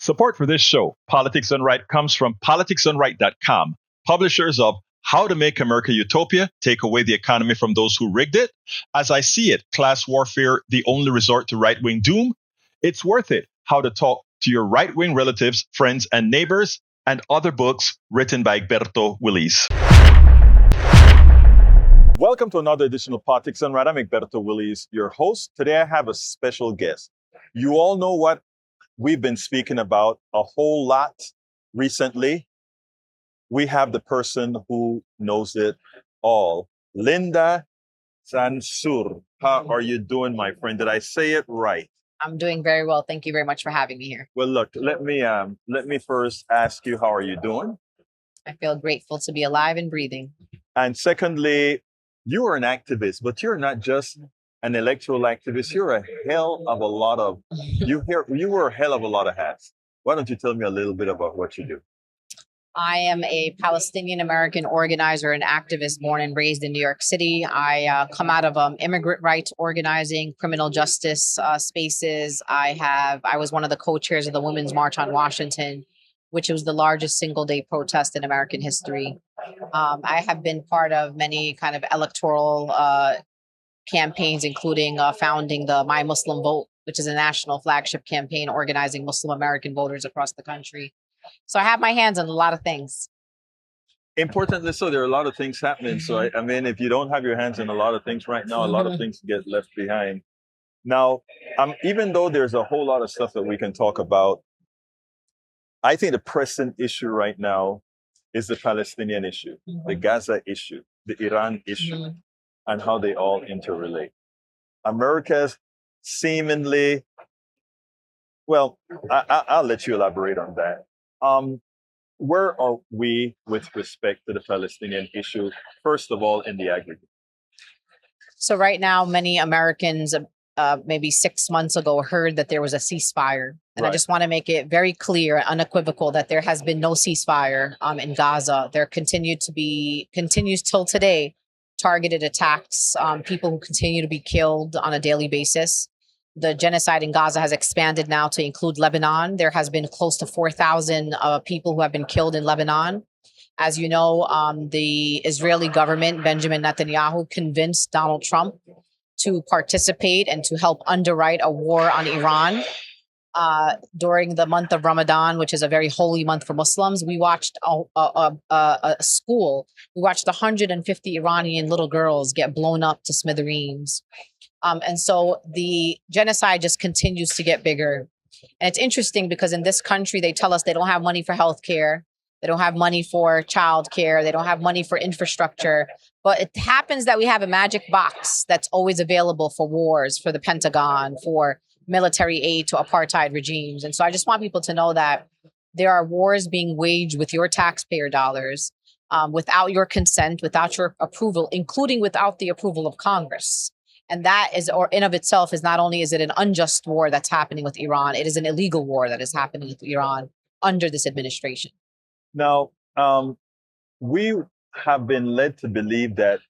Support for this show, Politics Done Right, comes from politicsdoneright.com, publishers of How to Make America Utopia, Take Away the Economy from Those Who Rigged It, As I See It, Class Warfare, The Only Resort to Right-Wing Doom, It's Worth It, How to Talk to Your Right-Wing Relatives, Friends, and Neighbors, and other books written by Egberto Willis. Welcome to another edition of Politics Done Right. I'm Egberto Willis, your host. Today I have a special guest. You all know what we've been speaking about a whole lot recently. We have the person who knows it all. Linda Sarsour. How are you doing, my friend? Did I say it right? I'm doing very well. Thank you very much for having me here. Well, look, let me first ask you, how are you doing? I feel grateful to be alive and breathing. And secondly, you are an activist, but you're not just an electoral activist. You're a hell of a lot of, you wear a hell of a lot of hats. Why don't you tell me a little bit about what you do? I am a Palestinian American organizer and activist born and raised in New York City. I come out of immigrant rights organizing, criminal justice spaces. I was one of the co-chairs of the Women's March on Washington, which was the largest single-day protest in American history. I have been part of many kind of electoral campaigns, including founding the My Muslim Vote, which is a national flagship campaign organizing Muslim American voters across the country. So I have my hands on a lot of things. Importantly, so there are a lot of things happening. So I mean, if you don't have your hands on a lot of things right now, a lot of things get left behind. Now, even though there's a whole lot of stuff that we can talk about, I think the pressing issue right now is the Palestinian issue, the Gaza issue, the Iran issue, and how they all interrelate. America's seemingly, well, I'll let you elaborate on that. Where are we with respect to the Palestinian issue, first of all, in the aggregate? So right now, many Americans, maybe 6 months ago, heard that there was a ceasefire. And right. I just want to make it very clear, unequivocal, that there has been no ceasefire in Gaza. There continues till today, targeted attacks, people who continue to be killed on a daily basis. The genocide in Gaza has expanded now to include Lebanon. There has been close to 4,000 people who have been killed in Lebanon. As you know, the Israeli government, Benjamin Netanyahu, convinced Donald Trump to participate and to help underwrite a war on Iran. During the month of Ramadan, which is a very holy month for Muslims, we watched a school. We watched 150 Iranian little girls get blown up to smithereens. And so the genocide just continues to get bigger. And it's interesting because in this country, they tell us they don't have money for healthcare. They don't have money for childcare. They don't have money for infrastructure. But it happens that we have a magic box that's always available for wars, for the Pentagon, for military aid to apartheid regimes. And so I just want people to know that there are wars being waged with your taxpayer dollars, without your consent, without your approval, including without the approval of Congress. And that is, or in of itself, is not only is it an unjust war that's happening with Iran, it is an illegal war that is happening with Iran under this administration. Now, we have been led to believe that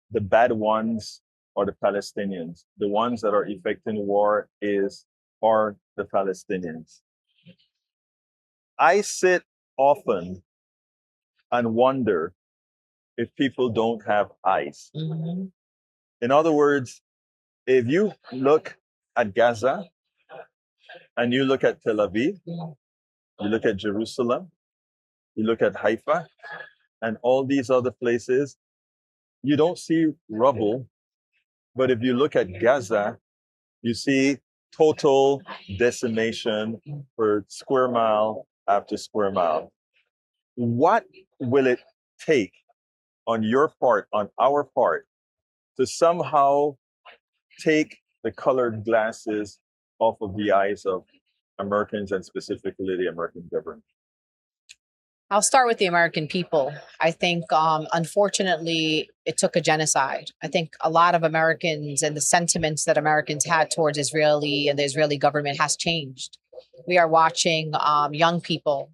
the bad ones are the Palestinians. The ones that are effecting war are the Palestinians. I sit often and wonder if people don't have eyes. Mm-hmm. In other words, if you look at Gaza and you look at Tel Aviv, you look at Jerusalem, you look at Haifa and all these other places, you don't see rubble. But if you look at Gaza, you see total decimation for square mile after square mile. What will it take on your part, on our part, to somehow take the colored glasses off of the eyes of Americans and specifically the American government? I'll start with the American people. I think, unfortunately, it took a genocide. I think a lot of Americans and the sentiments that Americans had towards Israeli and the Israeli government has changed. We are watching young people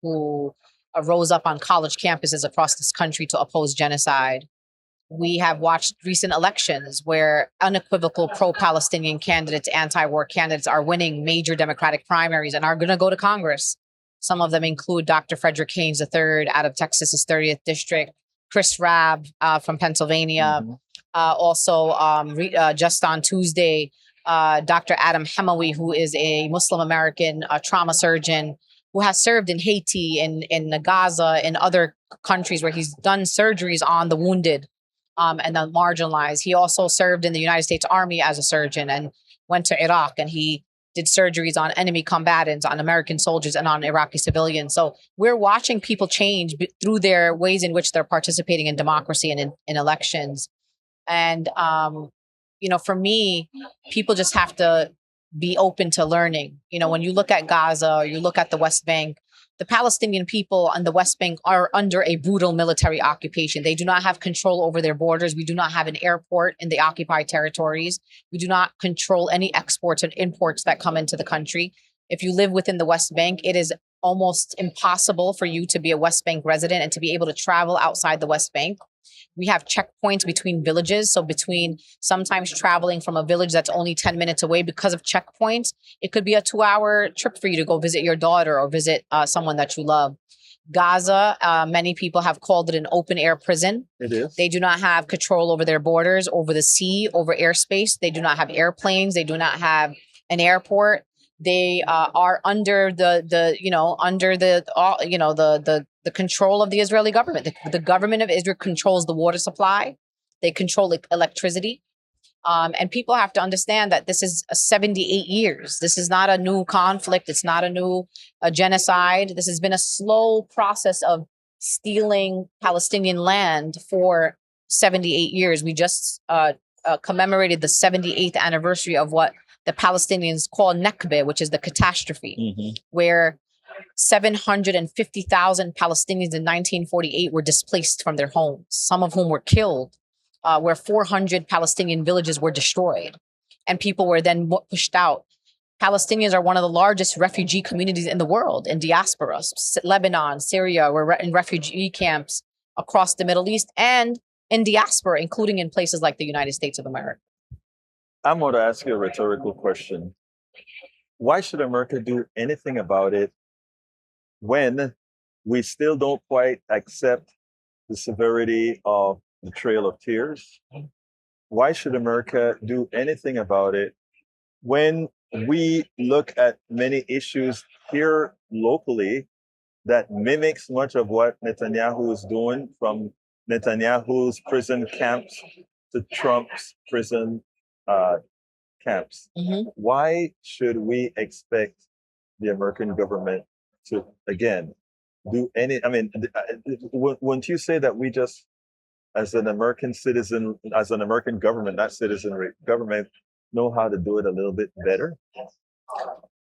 who rose up on college campuses across this country to oppose genocide. We have watched recent elections where unequivocal pro-Palestinian candidates, anti-war candidates are winning major Democratic primaries and are going to go to Congress. Some of them include Dr. Frederick Haynes III out of Texas's 30th district, Chris Rabb from Pennsylvania. Just on Tuesday, Dr. Adam Hemawi, who is a Muslim American trauma surgeon who has served in Haiti, in Gaza, and other countries where he's done surgeries on the wounded and the marginalized. He also served in the United States Army as a surgeon and went to Iraq, and he did surgeries on enemy combatants, on American soldiers, and on Iraqi civilians. So we're watching people change through their ways in which they're participating in democracy and in elections. And, for me, people just have to be open to learning. When you look at Gaza or you look at the West Bank, the Palestinian people on the West Bank are under a brutal military occupation. They do not have control over their borders. We do not have an airport in the occupied territories. We do not control any exports and imports that come into the country. If you live within the West Bank, it is almost impossible for you to be a West Bank resident and to be able to travel outside the West Bank. We have checkpoints between villages. So between sometimes traveling from a village that's only 10 minutes away because of checkpoints, it could be a 2-hour trip for you to go visit your daughter or visit someone that you love. Gaza, many people have called it an open air prison. It is. They do not have control over their borders, over the sea, over airspace. They do not have airplanes. They do not have an airport. They are under the control of the Israeli government. The government of Israel controls the water supply. They control electricity. And people have to understand that this is 78 years. This is not a new conflict. It's not a new genocide. This has been a slow process of stealing Palestinian land for 78 years. We just commemorated the 78th anniversary of what the Palestinians call Nakba, which is the catastrophe, where 750,000 Palestinians in 1948 were displaced from their homes, some of whom were killed, where 400 Palestinian villages were destroyed, and people were then pushed out. Palestinians are one of the largest refugee communities in the world in diaspora. Lebanon, Syria, we're in refugee camps across the Middle East and in diaspora, including in places like the United States of America. I'm going to ask you a rhetorical question. Why should America do anything about it when we still don't quite accept the severity of the Trail of Tears? Why should America do anything about it when we look at many issues here locally that mimics much of what Netanyahu is doing, from Netanyahu's prison camps to Trump's prison camps? Why should we expect the American government to, again, do any? I mean, wouldn't you say that we just, as an American citizen, as an American government, not citizenry, government, know how to do it a little bit better?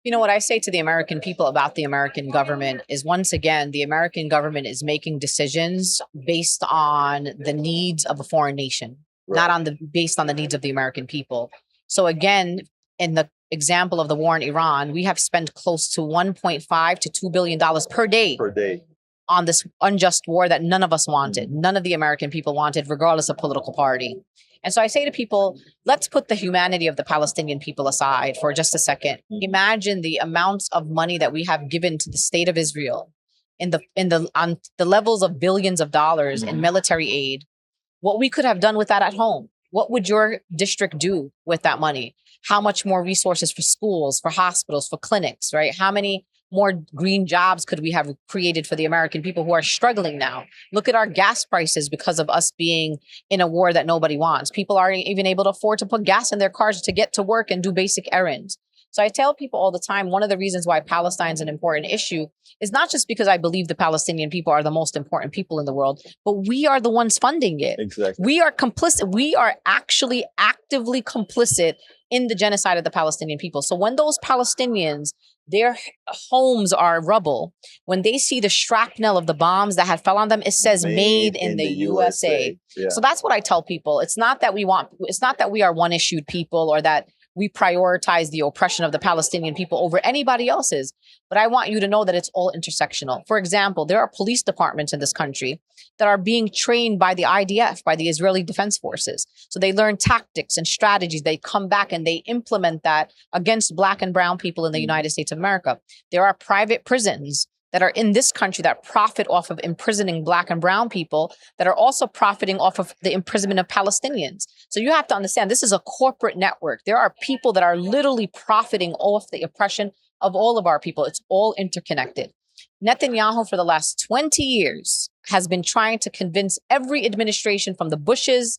What I say to the American people about the American government is, once again, the American government is making decisions based on the needs of a foreign nation, not based on the needs of the American people. So again, in the example of the war in Iran, we have spent close to $1.5 to $2 billion per day on this unjust war that none of us wanted. None of the American people wanted, regardless of political party. And so I say to people, let's put the humanity of the Palestinian people aside for just a second. Imagine the amounts of money that we have given to the state of Israel on the levels of billions of dollars in military aid. What we could have done with that at home. What would your district do with that money? How much more resources for schools, for hospitals, for clinics, right? How many more green jobs could we have created for the American people who are struggling now? Look at our gas prices because of us being in a war that nobody wants. People aren't even able to afford to put gas in their cars to get to work and do basic errands. So I tell people all the time, one of the reasons why Palestine is an important issue is not just because I believe the Palestinian people are the most important people in the world, but we are the ones funding it. Exactly. We are complicit. We are actually actively complicit in the genocide of the Palestinian people. So when those Palestinians, their homes are rubble, when they see the shrapnel of the bombs that had fell on them, it says made in the USA. Yeah. So that's what I tell people. It's not that we are one issued people or that we prioritize the oppression of the Palestinian people over anybody else's. But I want you to know that it's all intersectional. For example, there are police departments in this country that are being trained by the IDF, by the Israeli Defense Forces. So they learn tactics and strategies. They come back and they implement that against Black and brown people in the United States of America. There are private prisons that are in this country that profit off of imprisoning Black and brown people, that are also profiting off of the imprisonment of Palestinians. So you have to understand, this is a corporate network. There are people that are literally profiting off the oppression of all of our people. It's all interconnected. Netanyahu, for the last 20 years, has been trying to convince every administration, from the Bushes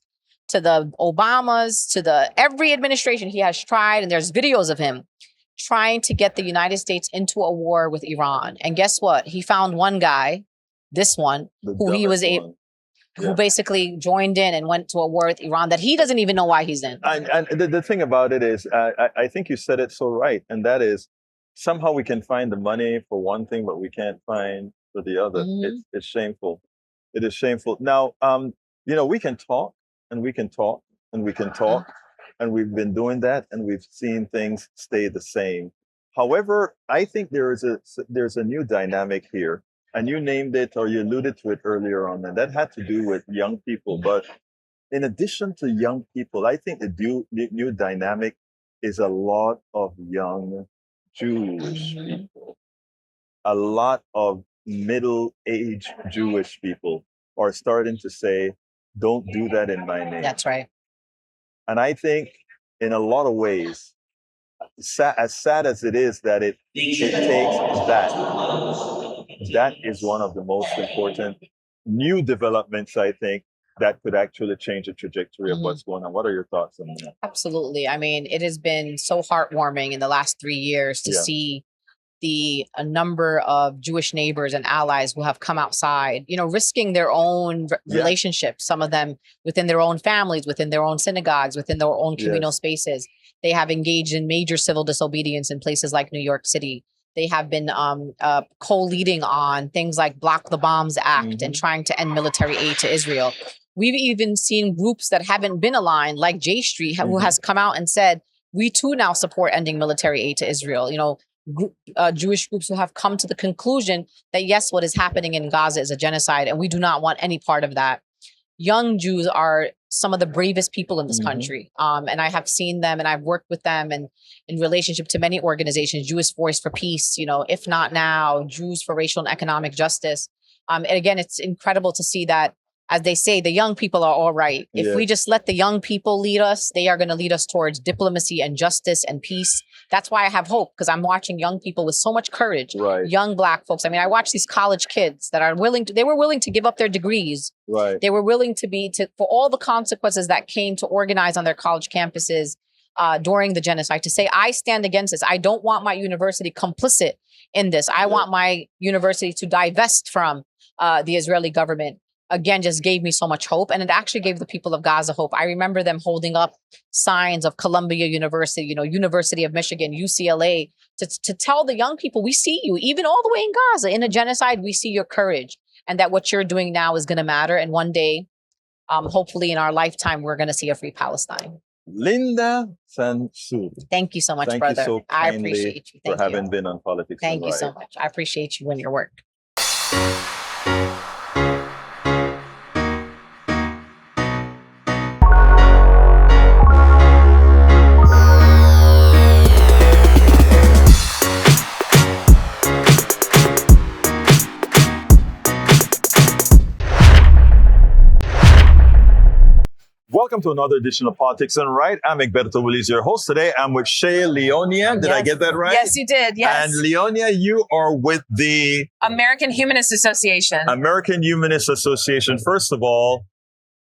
to the Obamas to every administration he has tried, and there's videos of him trying to get the United States into a war with Iran. And guess what? He found one guy, this one, who basically joined in and went to a war with Iran that he doesn't even know why he's in. And the thing about it is, I think you said it so right, and that is, somehow we can find the money for one thing, but we can't find for the other. It's shameful. It is shameful. Now, we can talk and we can talk and we can talk. And we've been doing that, and we've seen things stay the same. However, I think there's a new dynamic here, and you named it, or you alluded to it earlier on, and that had to do with young people. But in addition to young people, I think the new dynamic is a lot of young Jewish people. A lot of middle-aged Jewish people are starting to say, "Don't do that in my name." That's right. And I think, in a lot of ways, as sad as it is that it takes that is one of the most important new developments, I think, that could actually change the trajectory of what's going on. What are your thoughts on that? Absolutely. I mean, it has been so heartwarming in the last 3 years to see a number of Jewish neighbors and allies who have come outside, risking their own relationships, some of them within their own families, within their own synagogues, within their own communal spaces. They have engaged in major civil disobedience in places like New York City. They have been co-leading on things like Block the Bombs Act and trying to end military aid to Israel. We've even seen groups that haven't been aligned, like J Street, who has come out and said, we too now support ending military aid to Israel. Jewish groups who have come to the conclusion that, yes, what is happening in Gaza is a genocide, and we do not want any part of that. Young Jews are some of the bravest people in this country. And I have seen them, and I've worked with them, and in relationship to many organizations, Jewish Voice for Peace, If Not Now, Jews for Racial and Economic Justice. And again, it's incredible to see that, as they say, the young people are all right. If we just let the young people lead us, they are going to lead us towards diplomacy and justice and peace. That's why I have hope, because I'm watching young people with so much courage, young Black folks. I mean, I watch these college kids that are they were willing to give up their degrees. They were willing for all the consequences that came to organize on their college campuses during the genocide, to say, I stand against this. I don't want my university complicit in this. I want my university to divest from the Israeli government. Again, just gave me so much hope. And it actually gave the people of Gaza hope. I remember them holding up signs of Columbia University, University of Michigan, UCLA, to tell the young people, we see you, even all the way in Gaza, in a genocide, we see your courage, and that what you're doing now is going to matter. And one day, hopefully in our lifetime, we're going to see a free Palestine. Linda Sarsour. Thank you so much, brother. Thank you so I appreciate you. for having been on Politics. Thank you so much. I appreciate you and your work. Welcome to another edition of Politics and Right. I'm Egberto Willis, your host. Today, I'm with Shay Leonia. Did I get that right? Yes, you did. Yes. And Leonia, you are with the American Humanist Association. American Humanist Association. First of all,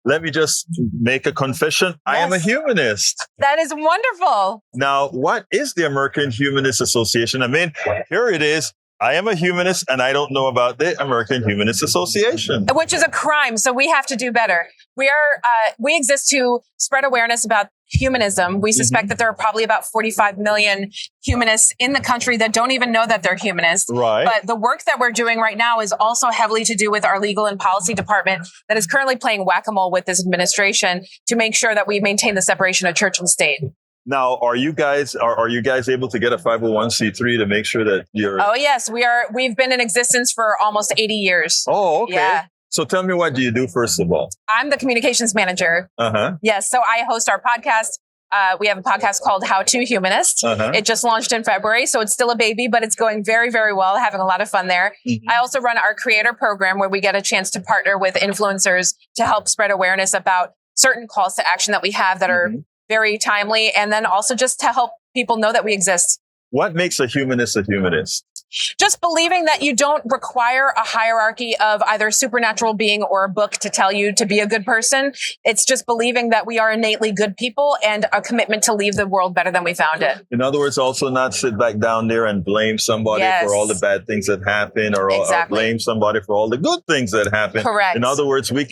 let me just make a confession. Yes. I am a humanist. That is wonderful. Now, what is the American Humanist Association? I mean, here it is. I am a humanist, and I don't know about the American Humanist Association. Which is a crime, so we have to do better. We exist to spread awareness about humanism. We suspect that there are probably about 45 million humanists in the country that don't even know that they're humanists. Right. But the work that we're doing right now is also heavily to do with our legal and policy department that is currently playing whack-a-mole with this administration to make sure that we maintain the separation of church and state. Now, are you guys able to get a 501c3 to make sure that you're? Oh yes, we are. We've been in existence for almost 80 years. Oh, okay. Yeah. So tell me, what do you do first of all? I'm the communications manager. Yes. So I host our podcast. We have a podcast called How to Humanist. It just launched in February, so it's still a baby, but it's going very, very well, having a lot of fun there. I also run our creator program where we get a chance to partner with influencers to help spread awareness about certain calls to action that we have that are very timely, and then also just to help people know that we exist. What makes a humanist a humanist? Just believing that you don't require a hierarchy of either supernatural being or a book to tell you to be a good person. It's just believing that we are innately good people and a commitment to leave the world better than we found it. In other words, also not sit back down there and blame somebody for all the bad things that happen, or blame somebody for all the good things that happen. Correct. In other words, we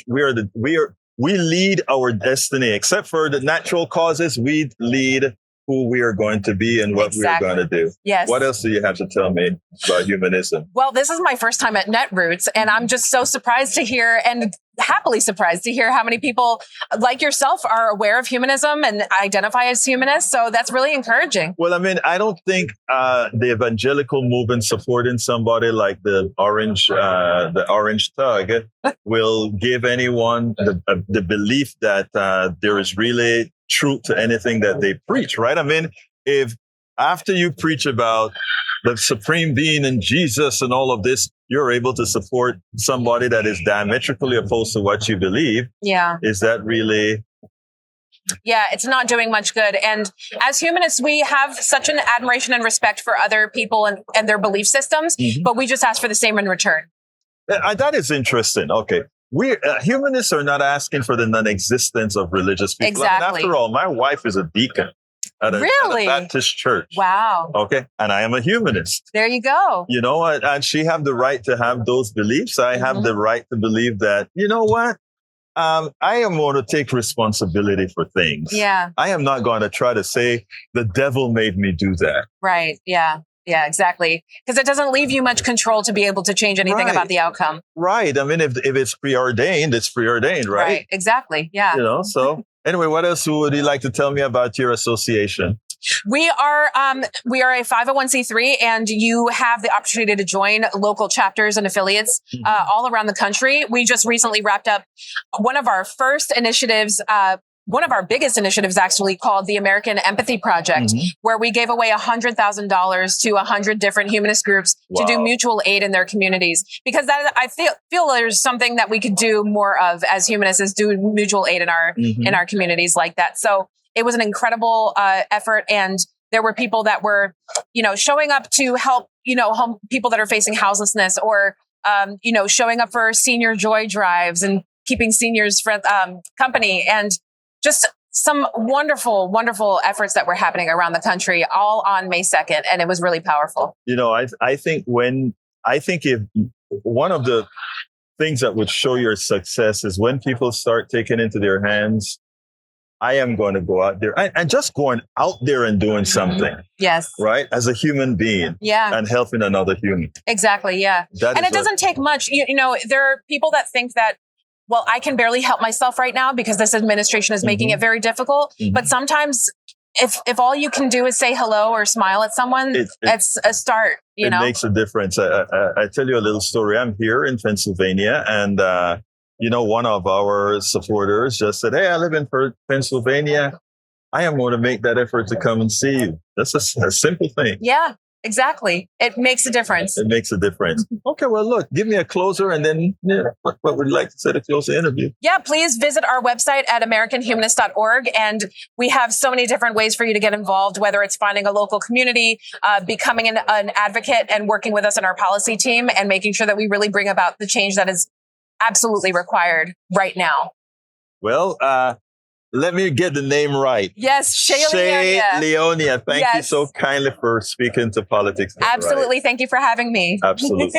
lead our destiny. Except for the natural causes, we lead who we are going to be and what we are going to do. Yes. What else do you have to tell me about humanism? Well, this is my first time at Netroots, and I'm just so surprised to hear, and happily surprised to hear, how many people like yourself are aware of humanism and identify as humanists. So that's really encouraging. Well, I mean, I don't think the evangelical movement supporting somebody like the orange thug will give anyone the belief that there is really truth to anything that they preach, right? I mean, if after you preach about the supreme being and Jesus and all of this, you're able to support somebody that is diametrically opposed to what you believe. Yeah. Is that really? Yeah, it's not doing much good. And as humanists, we have such an admiration and respect for other people and their belief systems, but we just ask for the same in return. That is interesting. Okay. We humanists are not asking for the non-existence of religious people. Exactly. I mean, after all, my wife is a deacon at a Baptist church. Wow. Okay. And I am a humanist. There you go. You know what? And she have the right to have those beliefs. I have the right to believe that, you know what? I am going to take responsibility for things. Yeah. I am not going to try to say the devil made me do that. Right. Yeah. Yeah, exactly. Because it doesn't leave you much control to be able to change anything about the outcome. Right. I mean, if it's preordained, it's preordained, right? Right. Exactly. Yeah. You know, so anyway, what else would you like to tell me about your association? We are a 501c3, and you have the opportunity to join local chapters and affiliates all around the country. We just recently wrapped up one of our first initiatives, one of our biggest initiatives, actually, called the American Empathy Project, where we gave away $100,000 to 100 different humanist groups to do mutual aid in their communities. Because that, I feel there's something that we could do more of as humanists, is do mutual aid in our communities like that. So it was an incredible effort, and there were people that were, showing up to help, people that are facing houselessness, or showing up for senior joy drives and keeping seniors company, and just some wonderful, wonderful efforts that were happening around the country, all on May 2nd. And it was really powerful. I think if one of the things that would show your success is when people start taking into their hands, I am going to go out there and just going out there and doing something. Yes. Right. As a human being. Yeah. And helping another human. Exactly. Yeah. And it doesn't take much. There are people that think that, well, I can barely help myself right now because this administration is making it very difficult. But sometimes if all you can do is say hello or smile at someone, it's a start. It makes a difference. I tell you a little story. I'm here in Pennsylvania, and one of our supporters just said, "Hey, I live in Pennsylvania. I am going to make that effort to come and see you." That's a simple thing. Yeah. Exactly. It makes a difference. It makes a difference. Okay, well, look, give me a closer, and then what would you like to say to close the interview? Yeah, please visit our website at AmericanHumanist.org. And we have so many different ways for you to get involved, whether it's finding a local community, becoming an advocate, and working with us in our policy team, and making sure that we really bring about the change that is absolutely required right now. Well, let me get the name right. Yes, Shay Leonia. Thank you so kindly for speaking to Politics. Absolutely. Right. Thank you for having me. Absolutely.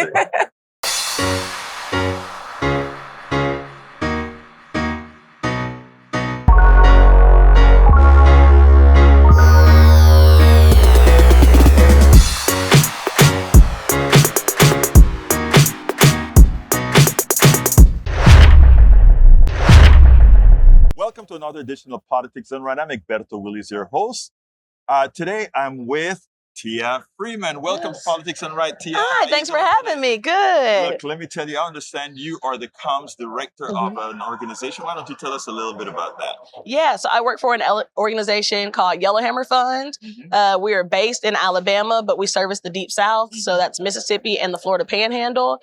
Welcome to another edition of Politics Done Right. I'm Egberto Willis, your host. Today I'm with Tia Freeman. Welcome to Politics and Right, Tia. Hi, thanks for having me. Good. Look, let me tell you, I understand you are the comms director of an organization. Why don't you tell us a little bit about that? Yeah, so I work for an organization called Yellowhammer Fund. We are based in Alabama, but we service the Deep South. So that's Mississippi and the Florida Panhandle.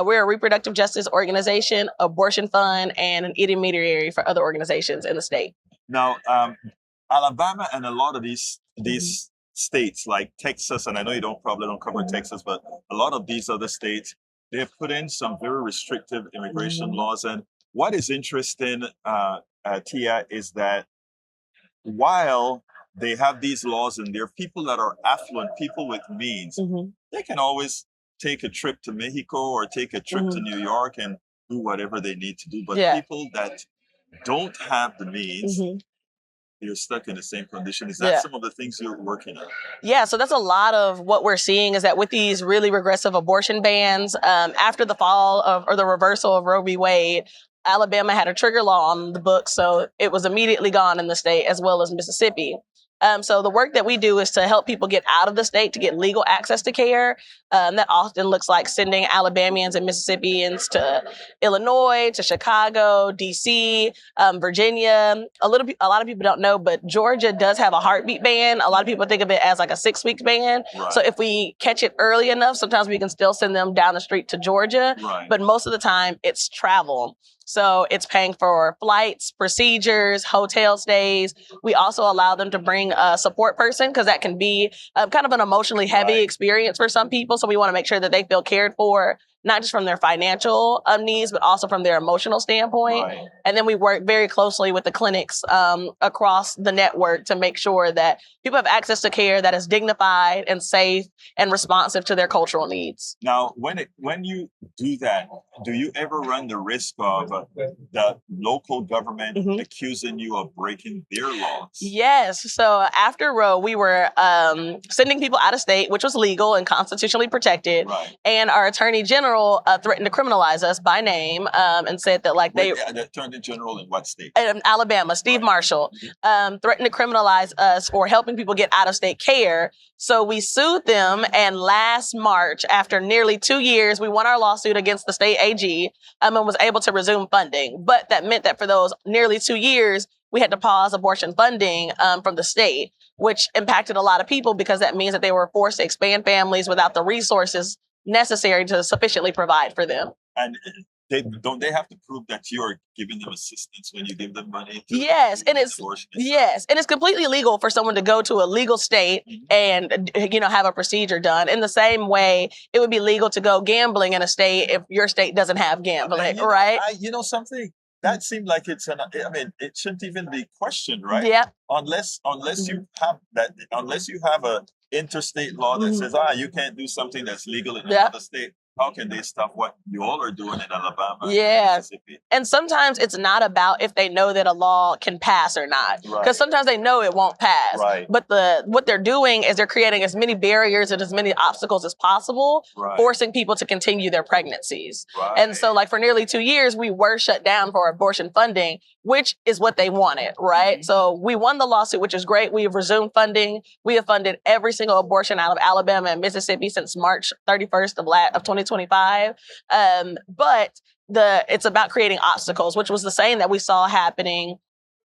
We're a reproductive justice organization, abortion fund, and an intermediary for other organizations in the state. Now, Alabama and a lot of these states like Texas, and I know you probably don't cover Texas, but a lot of these other states, they have put in some very restrictive immigration laws. And what is interesting, Tia, is that while they have these laws and there are people that are affluent, people with means, they can always take a trip to Mexico or take a trip to New York and do whatever they need to do. But people that don't have the means, you're stuck in the same condition. Is that some of the things you're working on? Yeah, so that's a lot of what we're seeing is that with these really regressive abortion bans, after the fall of or the reversal of Roe v. Wade, Alabama had a trigger law on the books, so it was immediately gone in the state as well as Mississippi. So the work that we do is to help people get out of the state to get legal access to care. That often looks like sending Alabamians and Mississippians to Illinois, to Chicago, DC, Virginia. A lot of people don't know, but Georgia does have a heartbeat ban. A lot of people think of it as like a 6-week ban. Right. So if we catch it early enough, sometimes we can still send them down the street to Georgia. Right. But most of the time, it's travel. So it's paying for flights, procedures, hotel stays. We also allow them to bring a support person because that can be kind of an emotionally heavy experience for some people. So we want to make sure that they feel cared for, not just from their financial needs, but also from their emotional standpoint. Right. And then we work very closely with the clinics across the network to make sure that people have access to care that is dignified and safe and responsive to their cultural needs. Now, when you do that, do you ever run the risk of the local government accusing you of breaking their laws? Yes. So after Roe, we were sending people out of state, which was legal and constitutionally protected. Right. And our attorney general threatened to criminalize us by name and said that the attorney general in what state? In Alabama, Steve Marshall, threatened to criminalize us for helping people get out of state care. So we sued them, and last March, after nearly 2 years, we won our lawsuit against the state AG and was able to resume funding. But that meant that for those nearly 2 years, we had to pause abortion funding from the state, which impacted a lot of people because that means that they were forced to expand families without the resources necessary to sufficiently provide for them. And don't they have to prove that you're giving them assistance when you give them money? Yes, and it's completely legal for someone to go to a legal state and have a procedure done. In the same way, it would be legal to go gambling in a state if your state doesn't have gambling, right? Something that seemed like it shouldn't even be questioned, right? Yeah. Unless you have that, unless you have a interstate law that says, you can't do something that's legal in another state. How can they stop what you all are doing in Alabama? Yeah. And sometimes it's not about if they know that a law can pass or not. Because sometimes they know it won't pass. Right. But what they're doing is they're creating as many barriers and as many obstacles as possible, forcing people to continue their pregnancies. Right. And so for nearly 2 years, we were shut down for abortion funding, which is what they wanted, right? So we won the lawsuit, which is great. We have resumed funding. We have funded every single abortion out of Alabama and Mississippi since March 31st of 2025. But it's about creating obstacles, which was the same that we saw happening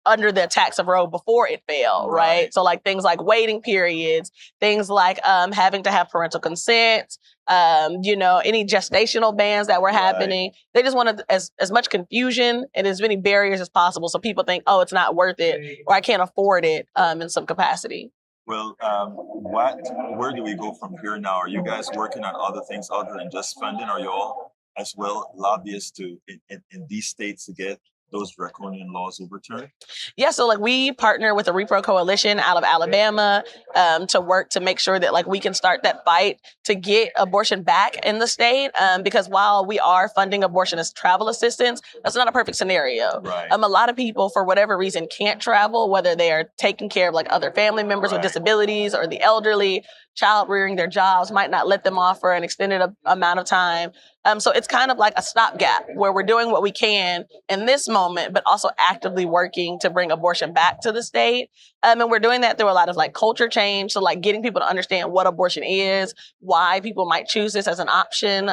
under the attacks of Roe before it fell, right? So things like waiting periods, things like having to have parental consent, any gestational bans that were happening. They just wanted as much confusion and as many barriers as possible so people think, it's not worth it or I can't afford it in some capacity. Well, where do we go from here now? Are you guys working on other things other than just funding? Are you all as well lobbyists in these states to get those draconian laws overturned? Yeah, so we partner with the Repro Coalition out of Alabama to work to make sure that we can start that fight to get abortion back in the state. Because while we are funding abortion as travel assistance, that's not a perfect scenario. Right. A lot of people, for whatever reason, can't travel, whether they are taking care of other family members with disabilities or the elderly. Child rearing, their jobs might not let them off for an extended amount of time. So it's kind of like a stopgap where we're doing what we can in this moment, but also actively working to bring abortion back to the state. And we're doing that through a lot of like culture change. So like getting people to understand what abortion is, why people might choose this as an option,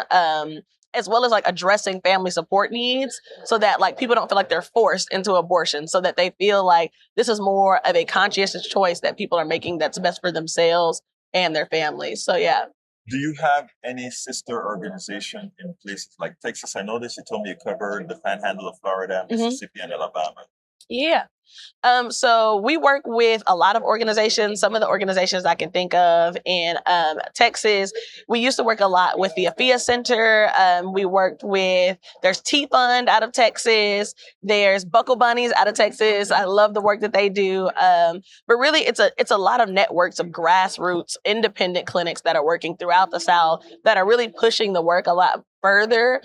as well as like addressing family support needs so that like people don't feel like they're forced into abortion, so that they feel like this is more of a conscientious choice that people are making that's best for themselves and their families. So yeah. Do you have any sister organization in places like Texas? I noticed you told me you covered the Panhandle of Florida, Mississippi, and Alabama. Yeah. So we work with a lot of organizations. Some of the organizations I can think of in Texas, we used to work a lot with the AFIA Center. We worked with, there's T-Fund out of Texas. There's Buckle Bunnies out of Texas. I love the work that they do. But really, it's a lot of networks of grassroots, independent clinics that are working throughout the South that are really pushing the work a lot further,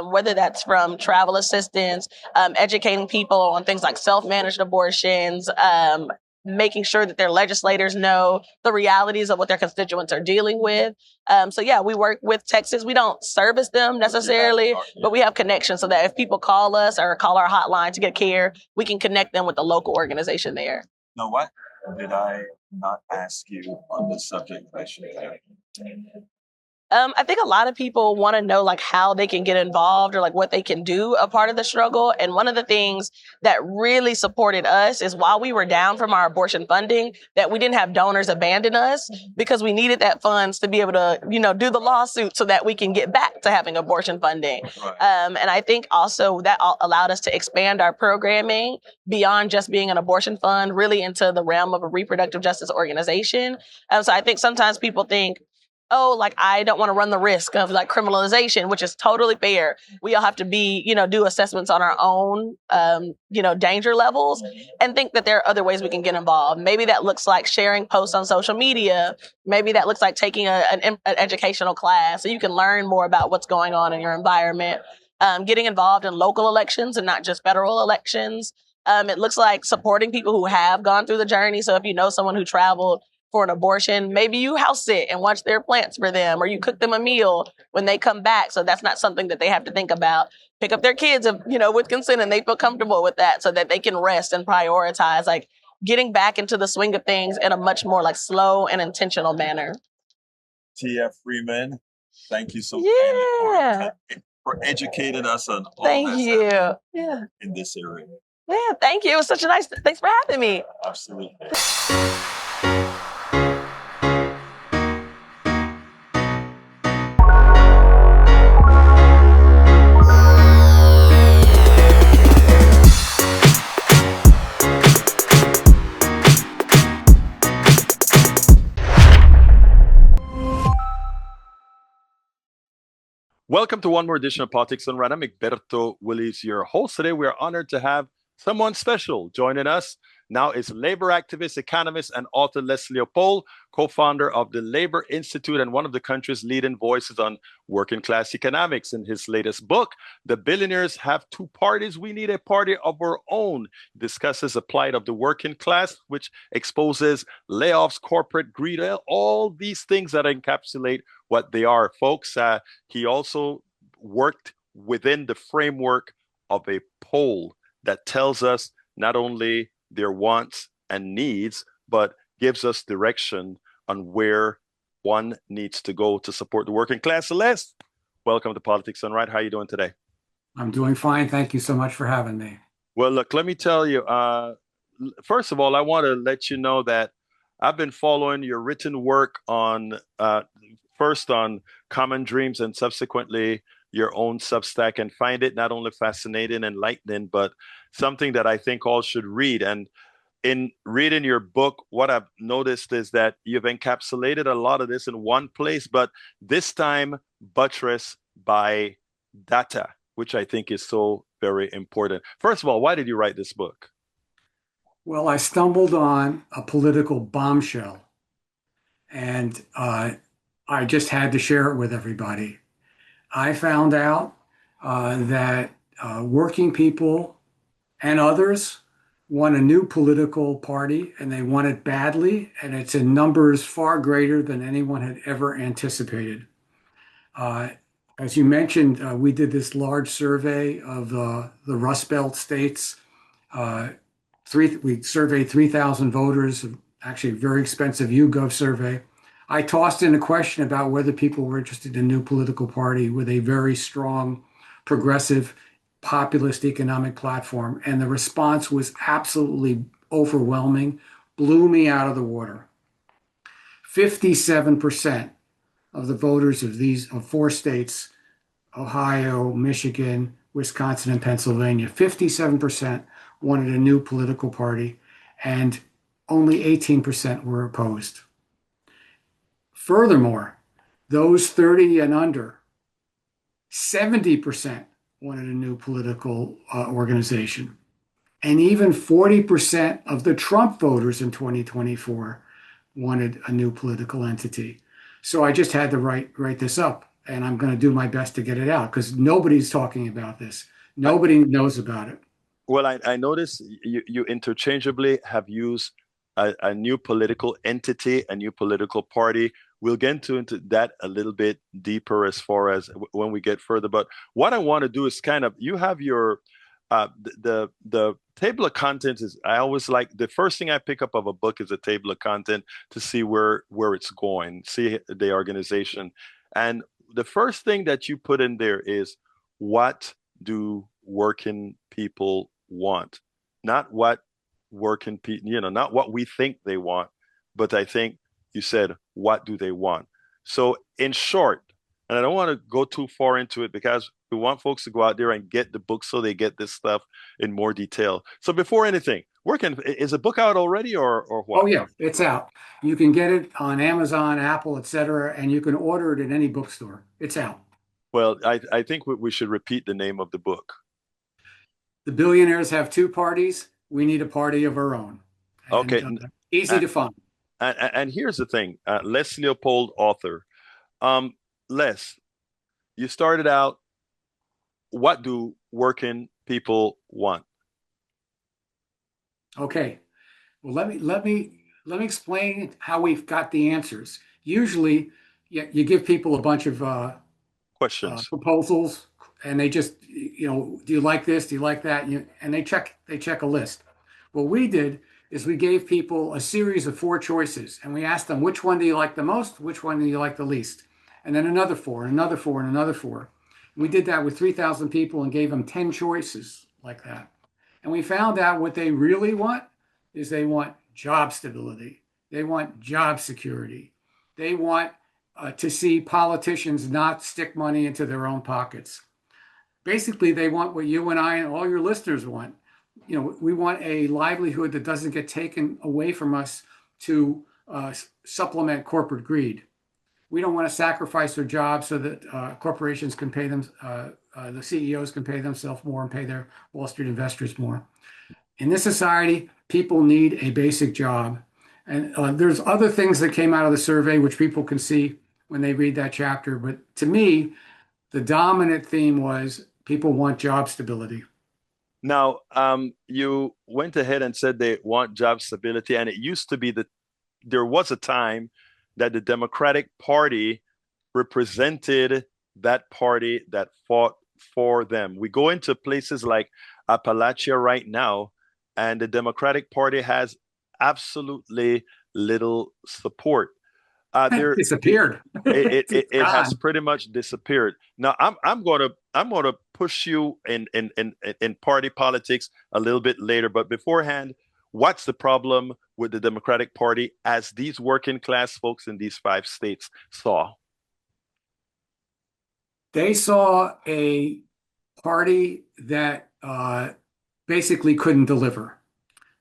whether that's from travel assistance, educating people on things like self-managed abortions, making sure that their legislators know the realities of what their constituents are dealing with. So yeah, we work with Texas. We don't service them necessarily, but we have connections so that if people call us or call our hotline to get care, we can connect them with the local organization there. Now, what did I not ask you on this subject that I should have? I think a lot of people want to know like how they can get involved or like what they can do a part of the struggle. And one of the things that really supported us is while we were down from our abortion funding, that we didn't have donors abandon us because we needed that funds to be able to, do the lawsuit so that we can get back to having abortion funding. And I think also that allowed us to expand our programming beyond just being an abortion fund, really into the realm of a reproductive justice organization. So I think sometimes people think, oh, like I don't want to run the risk of like criminalization, which is totally fair. We all have to do assessments on our own, danger levels, and think that there are other ways we can get involved. Maybe that looks like sharing posts on social media. Maybe that looks like taking an educational class so you can learn more about what's going on in your environment. Getting involved in local elections and not just federal elections. It looks like supporting people who have gone through the journey. So if you know someone who traveled for an abortion, maybe you house sit and watch their plants for them, or you cook them a meal when they come back. So that's not something that they have to think about. Pick up their kids, with consent, and they feel comfortable with that so that they can rest and prioritize, like getting back into the swing of things in a much more like slow and intentional manner. Tia Freeman, thank you so much for educating us on all Thank you. In this area. Yeah, thank you. It was such a thanks for having me. Absolutely. Welcome to one more edition of Politics Done Right. I'm Egberto Willis, your host. Today, we are honored to have someone special joining us. Now is labor activist, economist, and author Les Leopold, co-founder of the Labor Institute and one of the country's leading voices on working class economics. In his latest book, The Billionaires Have Two Parties, We Need a Party of Our Own, discusses the plight of the working class, which exposes layoffs, corporate greed, all these things that encapsulate what they are, folks. He also worked within the framework of a poll that tells us not only their wants and needs, but gives us direction on where one needs to go to support the working class. Celeste, welcome to Politics Done Right. How are you doing today? I'm doing fine. Thank you so much for having me. Well, look, let me tell you, first of all, I want to let you know that I've been following your written work on, first on Common Dreams and subsequently your own Substack, and find it not only fascinating and enlightening, but something that I think all should read. And in reading your book, what I've noticed is that you've encapsulated a lot of this in one place, but this time buttressed by data, which I think is so very important. First of all, why did you write this book? Well, I stumbled on a political bombshell, and I just had to share it with everybody. I found out that working people and others want a new political party, and they want it badly, and it's in numbers far greater than anyone had ever anticipated. As you mentioned, we did this large survey of the Rust Belt states. We surveyed 3,000 voters, actually a very expensive YouGov survey. I tossed in a question about whether people were interested in a new political party with a very strong, progressive, populist economic platform. And the response was absolutely overwhelming, blew me out of the water. 57% of the voters of four states, Ohio, Michigan, Wisconsin, and Pennsylvania, 57% wanted a new political party, and only 18% were opposed. Furthermore, those 30 and under, 70% wanted a new political organization. And even 40% of the Trump voters in 2024 wanted a new political entity. So I just had to write this up, and I'm going to do my best to get it out because nobody's talking about this. Nobody knows about it. Well, I notice you interchangeably have used a new political entity, a new political party. We'll get into that a little bit deeper as far as when we get further. But what I want to do is kind of, you have your, the table of contents is, I always like, the first thing I pick up of a book is a table of content to see where it's going, see the organization. And the first thing that you put in there is, what do working people want? Not what working people, not what we think they want, but I think you said, what do they want? So in short, and I don't want to go too far into it because we want folks to go out there and get the book so they get this stuff in more detail. So before anything, is the book out already or what? Oh yeah, it's out. You can get it on Amazon, Apple, etc., and you can order it at any bookstore. It's out. Well, I think we should repeat the name of the book. The billionaires have two parties. We need a party of our own. And, Okay. Easy to find. And here's the thing, Les Leopold, author. Les, you started out, what do working people want? Okay. Well, let me explain how we've got the answers. Usually, you give people a bunch of Questions. proposals, and they just, do you like this? Do you like that? And they check a list. What we did is we gave people a series of 4 choices, and we asked them, which one do you like the most? Which one do you like the least? And then another 4, and another 4, and another 4. We did that with 3,000 people and gave them 10 choices like that. And we found out what they really want is they want job stability. They want job security. They want to see politicians not stick money into their own pockets. Basically, they want what you and I and all your listeners want. We want a livelihood that doesn't get taken away from us to supplement corporate greed. We don't want to sacrifice their jobs so that corporations can pay them, the CEOs can pay themselves more and pay their Wall Street investors more. In this society, people need a basic job. And there's other things that came out of the survey, which people can see when they read that chapter. But to me, the dominant theme was people want job stability. Now, you went ahead and said they want job stability, and it used to be that there was a time that the Democratic Party represented that party that fought for them. We go into places like Appalachia right now, and the Democratic Party has absolutely little support. It disappeared. It has pretty much disappeared. Now I'm gonna push you in party politics a little bit later, but beforehand, what's the problem with the Democratic Party as these working class folks in these 5 states saw? They saw a party that basically couldn't deliver.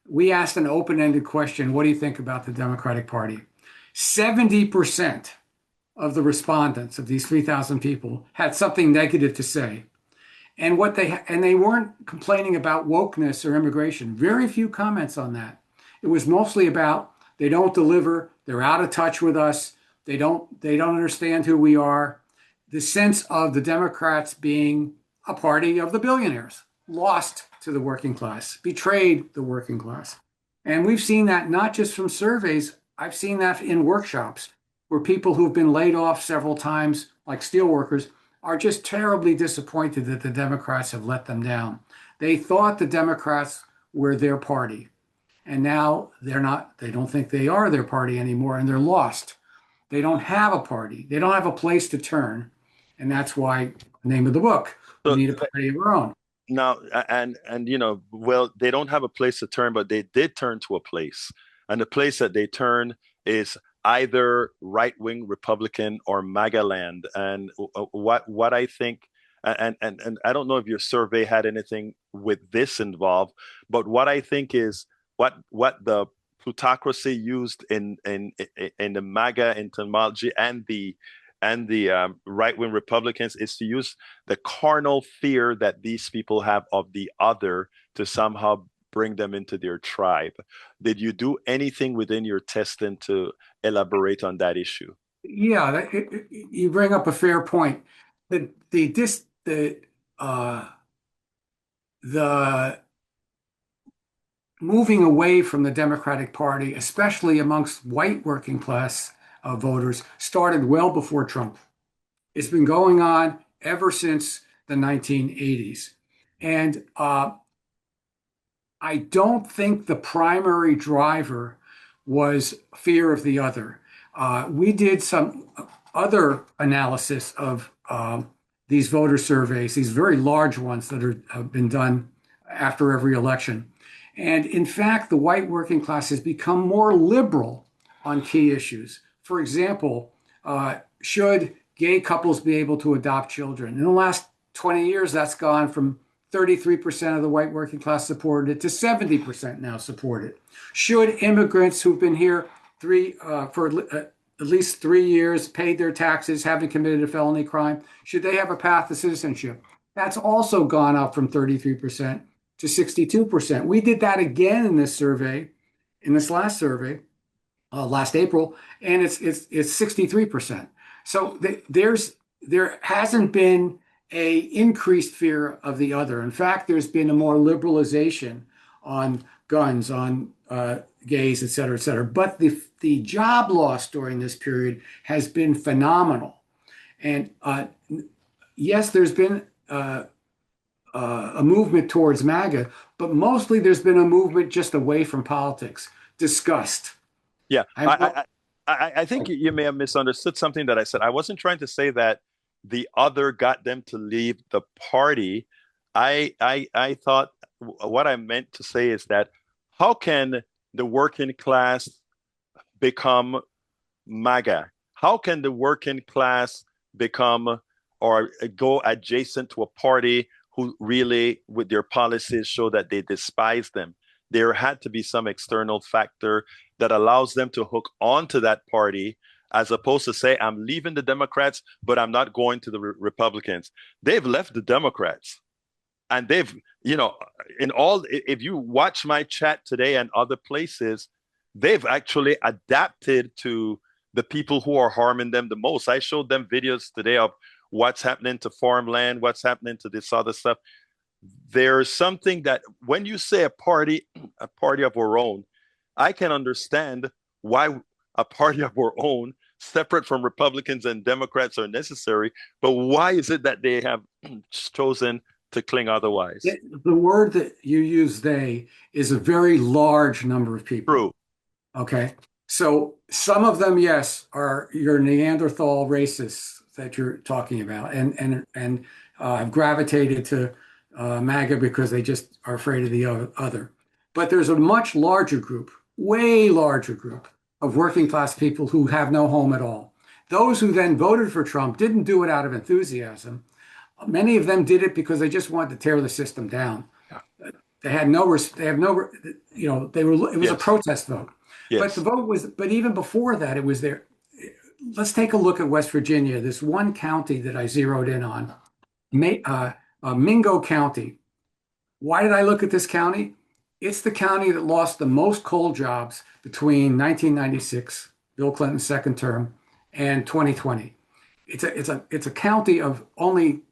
We asked an open-ended question, what do you think about the Democratic Party? 70% of the respondents of these 3,000 people had something negative to say. And they weren't complaining about wokeness or immigration. Very few comments on that. It was mostly about they don't deliver, they're out of touch with us, they don't understand who we are. The sense of the Democrats being a party of the billionaires, lost to the working class, betrayed the working class. And we've seen that not just from surveys, I've seen that in workshops where people who've been laid off several times, like steelworkers, are just terribly disappointed that the Democrats have let them down. They thought the Democrats were their party, and now they're not. They don't think they are their party anymore, and they're lost. They don't have a party. They don't have a place to turn, and that's why the name of the book. We So need a party of our own. now, and well, they don't have a place to turn, but they did turn to a place, and the place that they turn is either right-wing Republican or MAGA land. And what I think, and I don't know if your survey had anything with this involved, but what I think is what the plutocracy used in the MAGA etymology and the right-wing Republicans is to use the carnal fear that these people have of the other to somehow bring them into their tribe. Did you do anything within your testing to elaborate on that issue? Yeah, you bring up a fair point. The moving away from the Democratic Party, especially amongst white working class voters, started well before Trump. It's been going on ever since the 1980s. And I don't think the primary driver was fear of the other. We did some other analysis of these voter surveys, these very large ones that have been done after every election. And in fact, the white working class has become more liberal on key issues. For example, should gay couples be able to adopt children? In the last 20 years, that's gone from 33% of the white working class supported it to 70% now support it. Should immigrants who've been here for at least 3 years, paid their taxes, haven't committed a felony crime, should they have a path to citizenship? That's also gone up from 33% to 62%. We did that again in this survey, in this last survey, last April, and it's 63%. So there hasn't been a increased fear of the other. In fact, there's been a more liberalization on guns, on gays, et cetera, et cetera. But the job loss during this period has been phenomenal. And yes, there's been a movement towards MAGA, but mostly there's been a movement just away from politics, disgust. Yeah, I think you may have misunderstood something that I said. I wasn't trying to say that the other got them to leave the party. I thought what I meant to say is that how can the working class become MAGA? How can the working class become or go adjacent to a party who really, with their policies, show that they despise them? There had to be some external factor that allows them to hook onto that party, as opposed to say, I'm leaving the Democrats, but I'm not going to the Republicans. They've left the Democrats. And they've, if you watch my chat today and other places, they've actually adapted to the people who are harming them the most. I showed them videos today of what's happening to farmland, what's happening to this other stuff. There's something that when you say a party of our own, I can understand why a party of our own, separate from Republicans and Democrats, are necessary. But why is it that they have chosen to cling otherwise? The word that you use, they, is a very large number of people. True. Okay. So some of them, yes, are your Neanderthal racists that you're talking about and have gravitated to MAGA because they just are afraid of the other. But there's a much larger group, way larger group of working class people who have no home at all. Those who then voted for Trump didn't do it out of enthusiasm. Many of them did it because they just wanted to tear the system down. They had no, it was a protest vote. Yes. But the vote was, but even before that, it was there. Let's take a look at West Virginia, this one county that I zeroed in on, Mingo County. Why did I look at this county? It's the county that lost the most coal jobs between 1996, Bill Clinton's second term, and 2020. It's a county of only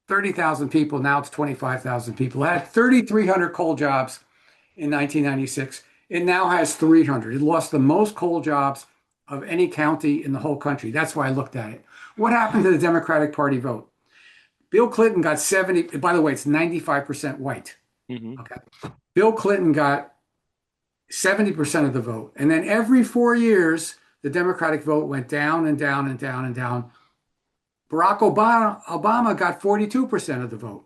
30,000 people. Now it's 25,000 people. It had 3,300 coal jobs in 1996. It now has 300. It lost the most coal jobs of any county in the whole country. That's why I looked at it. What happened to the Democratic Party vote? Bill Clinton got 70, by the way, it's 95% white. Okay. Bill Clinton got 70% of the vote. And then every 4 years, the Democratic vote went down and down and down and down. Barack Obama got 42% of the vote.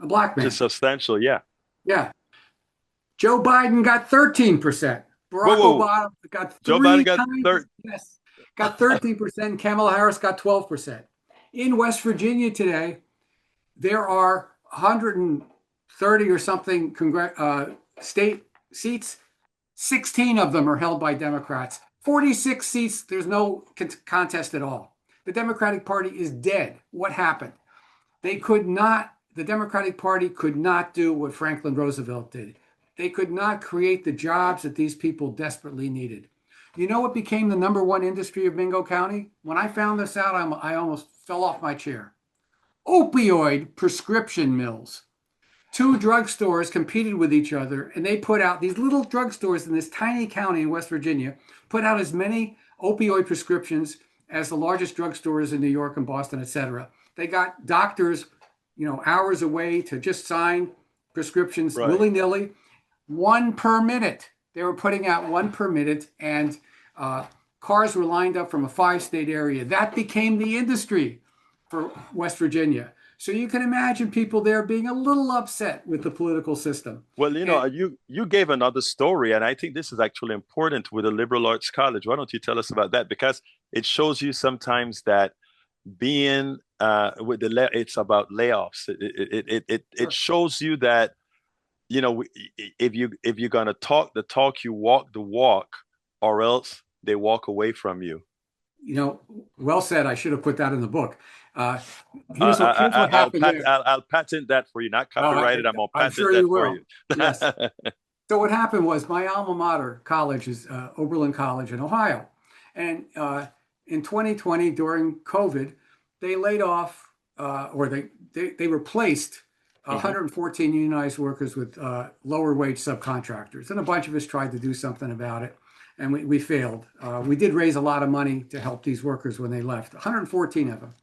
A black man. Just substantial, yeah. Yeah. Joe Biden got 13%. Barack Obama got Joe Biden got yes, got 13%. Kamala Harris got 12%. In West Virginia today, there are 130 or something state seats. 16 of them are held by Democrats. 46 seats, there's no contest at all. The Democratic Party is dead. What happened? The Democratic Party could not do what Franklin Roosevelt did. They could not create the jobs that these people desperately needed. You know what became the #1 industry of Mingo County? When I found this out, I almost fell off my chair. Opioid prescription mills. 2 drugstores competed with each other, and they put out these little drugstores in this tiny county in West Virginia, put out as many opioid prescriptions as the largest drugstores in New York and Boston, et cetera. They got doctors, hours away to just sign prescriptions willy-nilly. 1 per minute. They were putting out 1 per minute, and cars were lined up from a 5-state area. That became the industry for West Virginia. So you can imagine people there being a little upset with the political system. Well, you gave another story, and I think this is actually important with a liberal arts college. Why don't you tell us about that? Because it shows you sometimes that being it's about layoffs. It shows you that if you're gonna talk the talk, you walk the walk, or else they walk away from you. Well said. I should have put that in the book. Here's what happened. I'll patent that for you, not copyrighted. I'm gonna patent that for you. Yes. So what happened was my alma mater college is Oberlin College in Ohio, and in 2020 during COVID, they laid off or they replaced 114 unionized workers with lower wage subcontractors, and a bunch of us tried to do something about it, and we failed. We did raise a lot of money to help these workers when they left, 114 of them.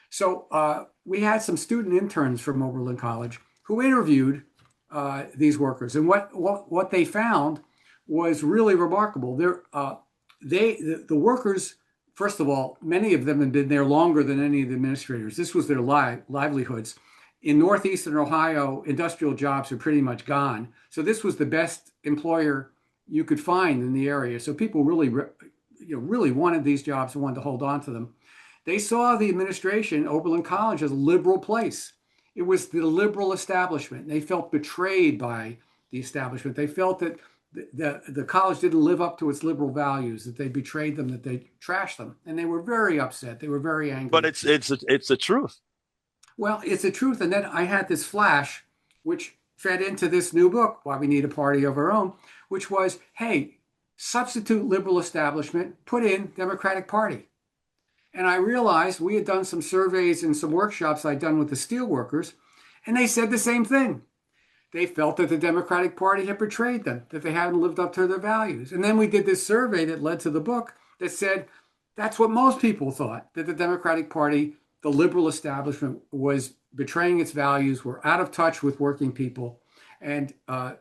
So we had some student interns from Oberlin College who interviewed these workers, and what they found was really remarkable. The workers, first of all, many of them had been there longer than any of the administrators. This was their livelihoods. In Northeastern Ohio, industrial jobs are pretty much gone. So this was the best employer you could find in the area. So people really wanted these jobs and wanted to hold on to them. They saw the administration, Oberlin College, as a liberal place. It was the liberal establishment. They felt betrayed by the establishment. They felt that the college didn't live up to its liberal values, that they betrayed them, that they trashed them. And they were very upset. They were very angry. But it's the truth. Well, it's the truth. And then I had this flash, which fed into this new book, Why We Need a Party of Our Own, which was, hey, substitute liberal establishment, put in Democratic Party. And I realized we had done some surveys and some workshops I'd done with the steelworkers, and they said the same thing. They felt that the Democratic Party had betrayed them, that they hadn't lived up to their values. And then we did this survey that led to the book that said that's what most people thought, that the Democratic Party, the liberal establishment, was betraying its values, were out of touch with working people, and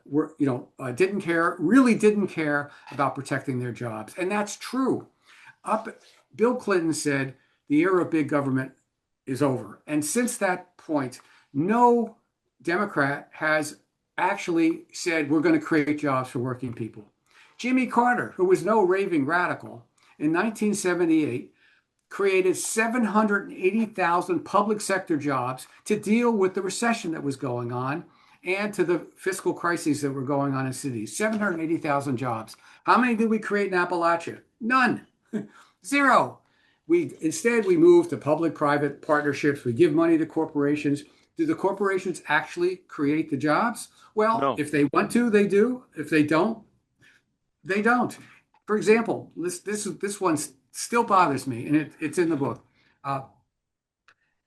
really didn't care about protecting their jobs. And that's true. Bill Clinton said the era of big government is over. And since that point, no Democrat has actually said we're going to create jobs for working people. Jimmy Carter, who was no raving radical, in 1978 created 780,000 public sector jobs to deal with the recession that was going on and to the fiscal crises that were going on in cities. 780,000 jobs. How many did we create in Appalachia? None. Zero. Instead, we moved to public-private partnerships. We give money to corporations. Do the corporations actually create the jobs? Well, no. If they want to, they do. If they don't, they don't. For example, this one still bothers me, and it's in the book. I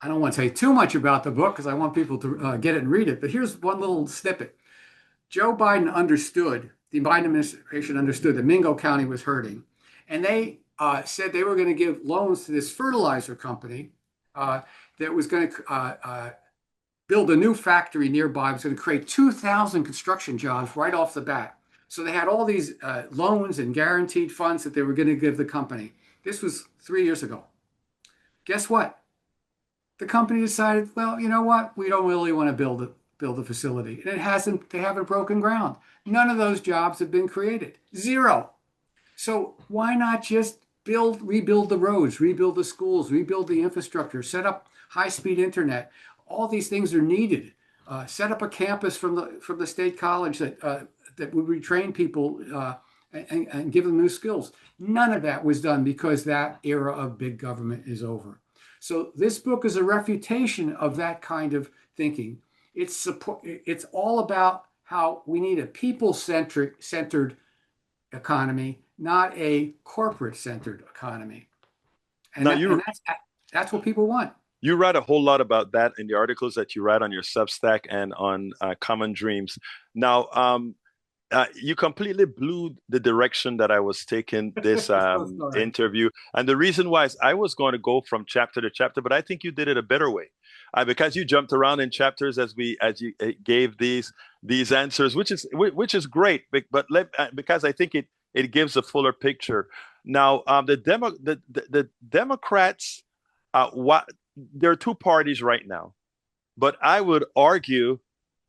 don't want to say too much about the book because I want people to get it and read it, but here's one little snippet. Joe Biden the Biden administration understood that Mingo County was hurting, and they said they were going to give loans to this fertilizer company that was going to build a new factory nearby. It was going to create 2,000 construction jobs right off the bat. So they had all these loans and guaranteed funds that they were going to give the company. This was 3 years ago. Guess what? The company decided, well, you know what? We don't really want to build a facility. And they haven't broken ground. None of those jobs have been created. Zero. So why not just rebuild the roads, rebuild the schools, rebuild the infrastructure, set up high-speed internet? All these things are needed. Set up a campus from the state college that would retrain people and give them new skills. None of that was done because that era of big government is over. So this book is a refutation of that kind of thinking. It's all about how we need a people-centered economy, not a corporate-centered economy. And, that's what people want. You write a whole lot about that in the articles that you write on your Substack and on Common Dreams. Now, you completely blew the direction that I was taking this interview. And the reason why is I was going to go from chapter to chapter, but I think you did it a better way. Because you jumped around in chapters as you gave these answers, which is great. But because I think it gives a fuller picture. Now, the Democrats, there are two parties right now, but I would argue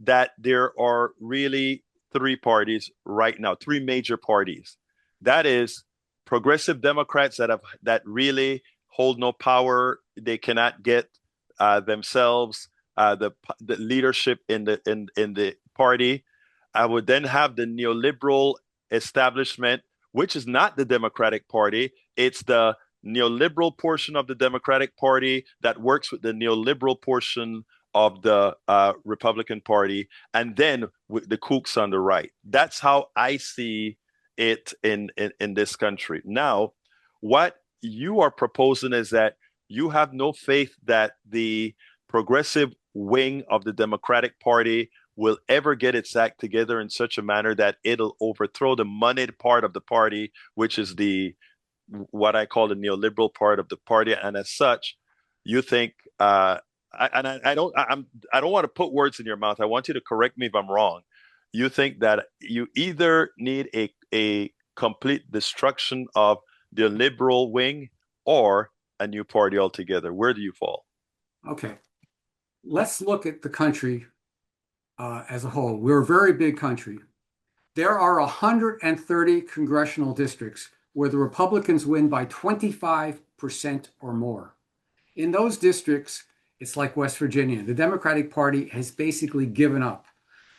that there are really three parties right now, three major parties. That is progressive Democrats that really hold no power. They cannot get themselves the leadership in the party. I would then have the neoliberal establishment, which is not the Democratic Party. It's the neoliberal portion of the Democratic Party that works with the neoliberal portion of the Republican Party, and then with the kooks on the right. That's how I see it in this country. Now, what you are proposing is that you have no faith that the progressive wing of the Democratic Party will ever get its act together in such a manner that it'll overthrow the moneyed part of the party, which is what I call the neoliberal part of the party. And as such, you think, I don't want to put words in your mouth. I want you to correct me if I'm wrong. You think that you either need a complete destruction of the liberal wing or a new party altogether. Where do you fall? Okay. Let's look at the country as a whole. We're a very big country. There are 130 congressional districts where the Republicans win by 25% or more. In those districts, it's like West Virginia. The Democratic Party has basically given up.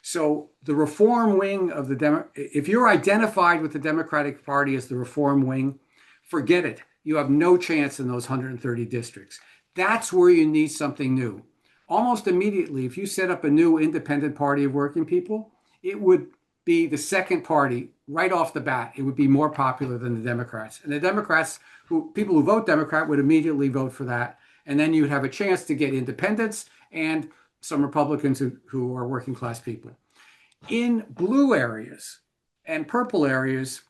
So the reform wing of if you're identified with the Democratic Party as the reform wing, forget it. You have no chance in those 130 districts. That's where you need something new. Almost immediately, if you set up a new independent party of working people, it would be the second party right off the bat. It would be more popular than the Democrats. And the Democrats, people who vote Democrat would immediately vote for that. And then you'd have a chance to get independents and some Republicans who are working class people. In blue areas and purple areas,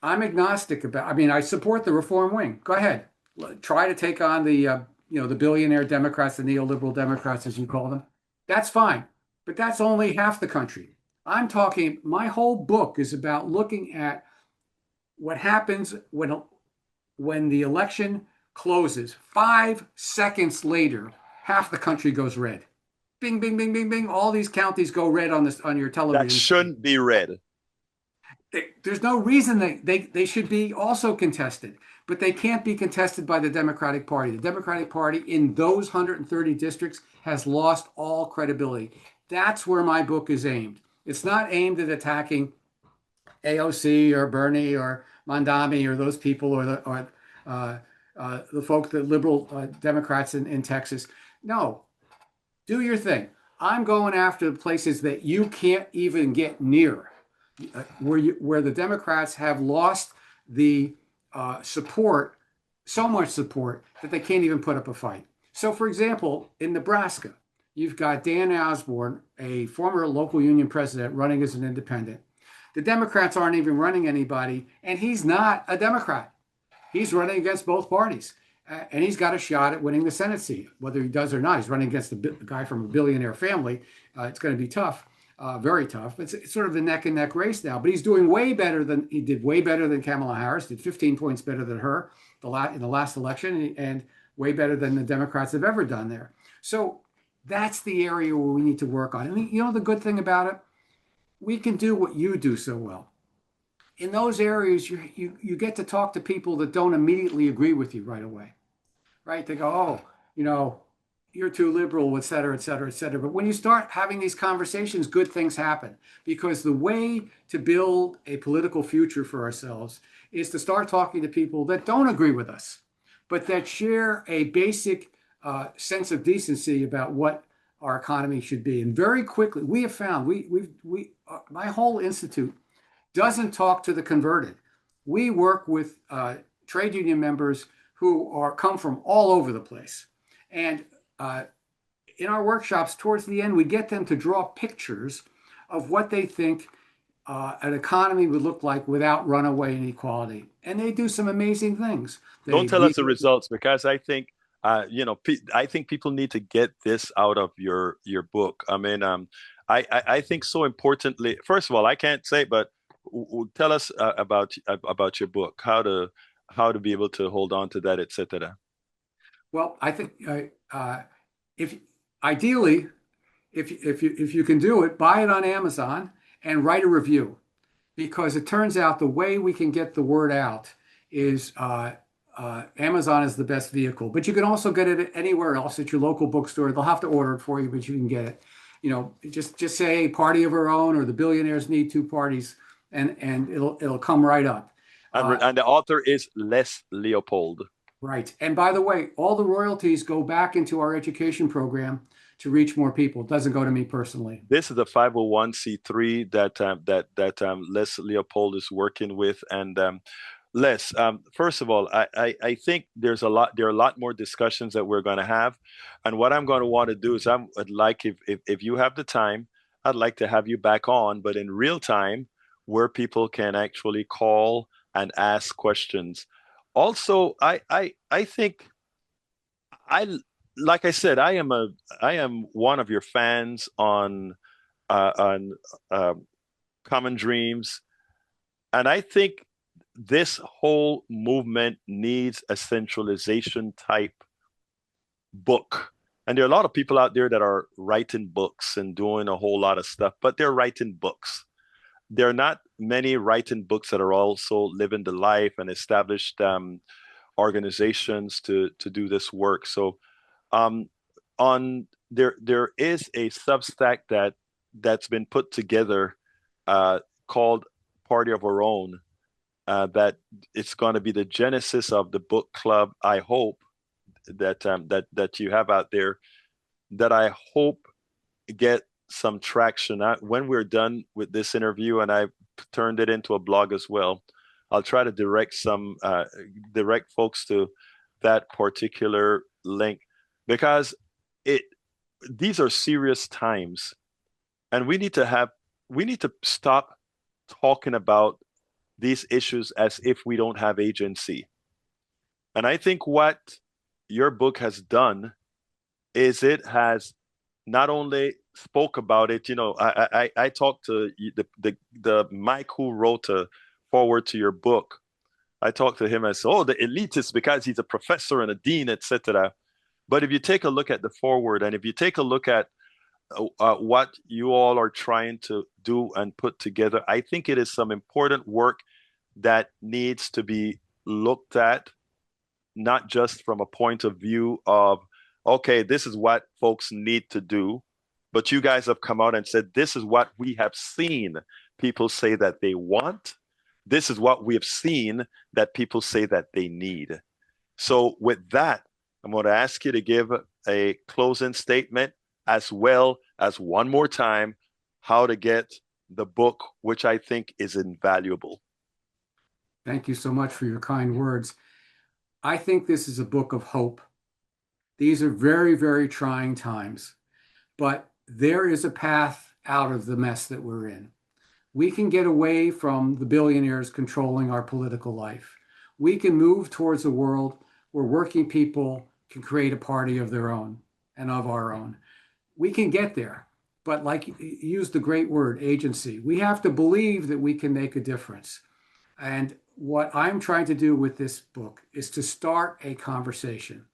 I'm agnostic I support the reform wing. Go ahead. Try to take on the billionaire Democrats, the neoliberal Democrats, as you call them. That's fine. But that's only half the country. I'm talking, my whole book is about looking at what happens when the election closes. 5 seconds later, half the country goes red. Bing, bing, bing, bing, bing. All these counties go red on your television. That shouldn't be red. There's no reason they should be also contested, but they can't be contested by the Democratic Party. The Democratic Party in those 130 districts has lost all credibility. That's where my book is aimed. It's not aimed at attacking AOC or Bernie or Mondami or those people or the folk, the liberal Democrats in Texas. No, do your thing. I'm going after the places that you can't even get near, where the Democrats have lost the support, so much support that they can't even put up a fight. So, for example, in Nebraska, you've got Dan Osborne, a former local union president, running as an independent. The Democrats aren't even running anybody, and he's not a Democrat. He's running against both parties. And he's got a shot at winning the Senate seat, whether he does or not. He's running against a guy from a billionaire family. It's going to be tough, very tough. It's sort of a neck and neck race now, but he's doing way better than he did. Way better than Kamala Harris. Did 15 points better than her in the last election, and way better than the Democrats have ever done there. So that's the area where we need to work on. And you know the good thing about it, we can do what you do so well. In those areas, you get to talk to people that don't immediately agree with you right away. Right? They go, oh, you know, you're too liberal, et cetera, et cetera, et cetera. But when you start having these conversations, good things happen, because the way to build a political future for ourselves is to start talking to people that don't agree with us, but that share a basic sense of decency about what our economy should be. And very quickly, we have found, my whole institute doesn't talk to the converted. We work with trade union members who come from all over the place. And in our workshops, towards the end, we get them to draw pictures of what they think an economy would look like without runaway inequality. And they do some amazing things. Don't tell us the results, because I think, I think people need to get this out of your book. I mean, I think so importantly, first of all, I can't say, but tell us about your book, how to be able to hold on to that, etc. Well, I think if ideally, if you can do it, buy it on Amazon and write a review, because it turns out the way we can get the word out is Amazon is the best vehicle. But you can also get it anywhere else at your local bookstore. They'll have to order it for you, but you can get it. You know, just say Party of Our Own or The Billionaires Need Two Parties, and it'll come right up. And the author is Les Leopold. Right. And by the way, all the royalties go back into our education program to reach more people. It doesn't go to me personally. This is a 501c3 that Les Leopold is working with. And Les, first of all, I think there are a lot more discussions that we're going to have. And what I'm going to want to do is I'd like, if you have the time, I'd like to have you back on, but in real time, where people can actually call and ask questions. Also, I think like I said, I am one of your fans on Common Dreams, and I think this whole movement needs a centralization type book. And there are a lot of people out there that are writing books and doing a whole lot of stuff, but they're writing books. There are not many writing books that are also living the life and established organizations to do this work. So there is a Substack that's been put together called Party of Our Own, that it's going to be the genesis of the book club. I hope that you have out there, that I hope get some traction. When we're done with this interview, and I've turned it into a blog as well, I'll try to direct folks to that particular link, because these are serious times, and we need to stop talking about these issues as if we don't have agency. And I think what your book has done is it has not only spoke about it. You know, I talked to the Mike who wrote a forward to your book. I talked to him and said, "Oh, the elitist because he's a professor and a dean, etc." But if you take a look at the forward, and if you take a look at what you all are trying to do and put together, I think it is some important work that needs to be looked at, not just from a point of view of, okay, this is what folks need to do, but you guys have come out and said, this is what we have seen people say that they want. This is what we have seen that people say that they need. So with that, I'm going to ask you to give a closing statement, as well as one more time, how to get the book, which I think is invaluable. Thank you so much for your kind words. I think this is a book of hope. These are very, very trying times, but there is a path out of the mess that we're in. We can get away from the billionaires controlling our political life. we can move towards a world where working people can create a party of their own and of our own. We can get there, but like you used the great word, agency. We have to believe that we can make a difference. And what I'm trying to do with this book is to start a conversation.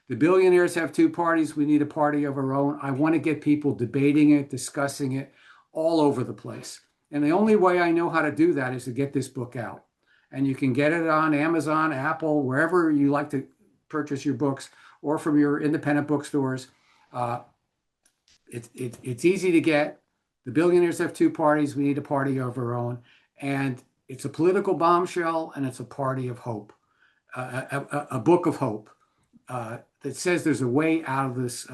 The billionaires have two parties. We need a party of our own. I want to get people debating it, discussing it all over the place. And the only way I know how to do that is to get this book out. And you can get it on Amazon, Apple, wherever you like to purchase your books, or from your independent bookstores. It's easy to get. The billionaires have two parties. We need a party of our own. And it's a political bombshell, and it's a party of hope, a book of hope that says there's a way out of this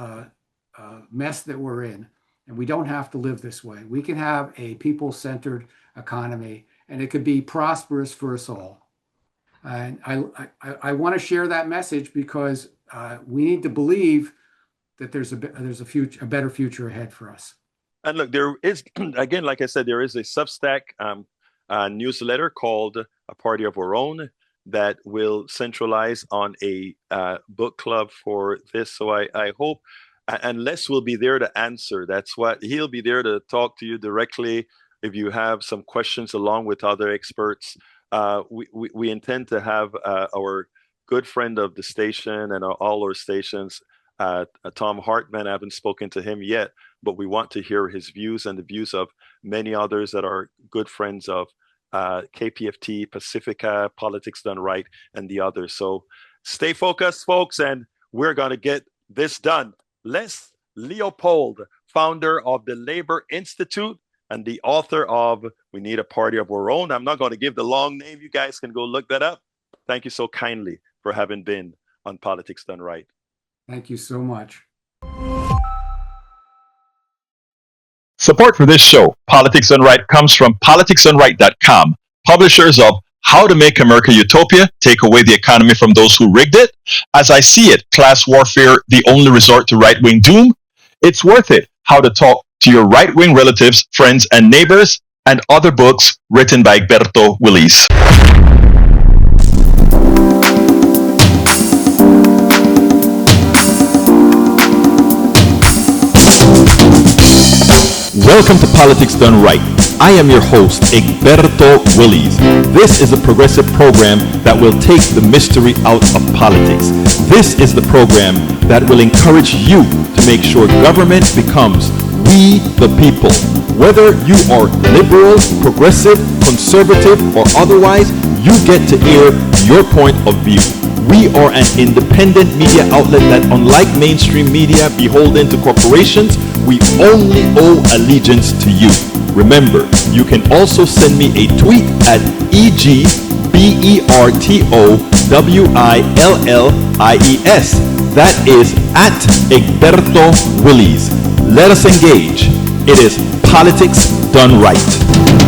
mess that we're in. And we don't have to live this way. We can have a people-centered economy, and it could be prosperous for us all. And I want to share that message because we need to believe that there's a better future ahead for us. And look, there is, again, like I said, there is a Substack newsletter called A Party of Our Own that will centralize on a book club for this. So I hope, and Les will be there to answer. That's what he'll be there to talk to you directly if you have some questions along with other experts. We intend to have our good friend of the station and all our stations, Tom Hartman. I haven't spoken to him yet, but we want to hear his views and the views of many others that are good friends of KPFT, Pacifica, Politics Done Right, and the others. So stay focused, folks, and we're going to get this done. Les Leopold, founder of the Labor Institute and the author of We Need a Party of Our Own. I'm not going to give the long name. You guys can go look that up. Thank you so kindly for having been on Politics Done Right. Thank you so much. Support for this show, Politics Done Right, comes from politicsdoneright.com, publishers of How to Make America Utopia, Take Away the Economy from Those Who Rigged It, As I See It, Class Warfare, The Only Resort to Right-Wing Doom, It's Worth It, How to Talk to Your Right-Wing Relatives, Friends, and Neighbors, and other books written by Egberto Willis. Welcome to Politics Done Right. I am your host, Egberto Willis. This is a progressive program that will take the mystery out of politics. This is the program that will encourage you to make sure government becomes we the people. Whether you are liberal, progressive, conservative, or otherwise, you get to air your point of view. We are an independent media outlet that, unlike mainstream media beholden to corporations, we only owe allegiance to you. Remember, you can also send me a tweet at EGBERTOWILLIES. That is at Egberto Willis. Let us engage. It is Politics Done Right.